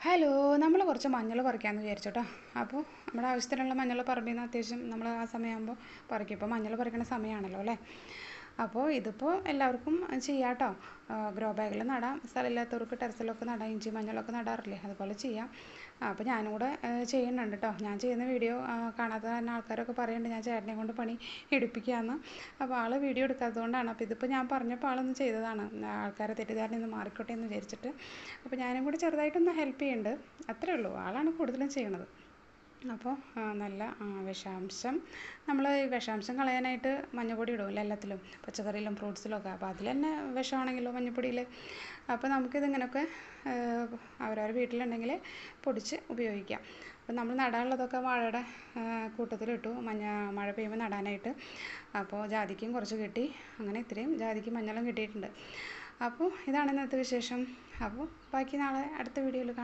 Hello, നമ്മൾ കുറച്ച് മഞ്ഞൾ പറിക്കാമെന്ന് വിചാരിച്ചു കേട്ടോ. അപ്പോൾ നമ്മുടെ ആവശ്യത്തിനുള്ള മഞ്ഞൾ പറമ്പിൽ നിന്ന് അത്യാവശ്യം നമ്മൾ ആ സമയമാകുമ്പോൾ പറിക്കും. ഇപ്പോൾ മഞ്ഞൾ പറിക്കുന്ന സമയമാണല്ലോ അല്ലേ. അപ്പോൾ ഇതിപ്പോൾ എല്ലാവർക്കും ചെയ്യാം കേട്ടോ. ഗ്രോ ബാഗിൽ നടാം, സ്ഥലമില്ലാത്തവർക്ക് ടെറസിലൊക്കെ നടാം. ഇഞ്ചി മഞ്ഞളൊക്കെ നടാറില്ലേ, അതുപോലെ ചെയ്യാം. അപ്പോൾ ഞാനും കൂടെ ചെയ്യുന്നുണ്ട് കേട്ടോ. ഞാൻ ചെയ്യുന്ന വീഡിയോ കാണാത്ത തന്നെ ആൾക്കാരൊക്കെ പറയുന്നുണ്ട് ഞാൻ ചേട്ടനെ കൊണ്ട് പണി എടുപ്പിക്കാമെന്ന്. അപ്പോൾ ആൾ വീഡിയോ എടുക്കാത്തത് കൊണ്ടാണ്. അപ്പോൾ ഇതിപ്പോൾ ഞാൻ പറഞ്ഞപ്പോൾ ആളൊന്ന് ചെയ്തതാണ്, ആൾക്കാരെ തെറ്റിദ്ധാരണ ഒന്ന് മാറിക്കോട്ടെ എന്ന് വിചാരിച്ചിട്ട്. അപ്പോൾ ഞാനും കൂടി ചെറുതായിട്ടൊന്ന് ഹെൽപ്പ് ചെയ്യുന്നുണ്ട്, അത്രേ ഉള്ളൂ. ആളാണ് കൂടുതലും ചെയ്യണത്. അപ്പോൾ നല്ല വിഷാംശം, നമ്മൾ ഈ വിഷാംശം കളയാനായിട്ട് മഞ്ഞൾപ്പൊടി ഇടുമല്ലോ എല്ലാത്തിലും, പച്ചക്കറിയിലും ഫ്രൂട്ട്സിലൊക്കെ. അപ്പോൾ അതിൽ തന്നെ വിഷമാണെങ്കിലോ മഞ്ഞൾപ്പൊടിയിൽ. അപ്പോൾ നമുക്കിതിങ്ങനെയൊക്കെ അവരവരുടെ വീട്ടിലുണ്ടെങ്കിൽ പൊടിച്ച് ഉപയോഗിക്കാം. അപ്പോൾ നമ്മൾ നടാനുള്ളതൊക്കെ വാഴയുടെ കൂട്ടത്തിലിട്ടു, മഴ പെയ്യുമ്പോൾ നടാനായിട്ട്. അപ്പോൾ ജാതിക്കും കുറച്ച് കിട്ടി, അങ്ങനെ ഇത്രയും ജാതിക്കും മഞ്ഞളും കിട്ടിയിട്ടുണ്ട്. അപ്പോൾ ഇതാണ് ഇന്നത്തെ വിശേഷം. അപ്പോൾ ബാക്കി നാളെ അടുത്ത വീഡിയോയിൽ കാണാം.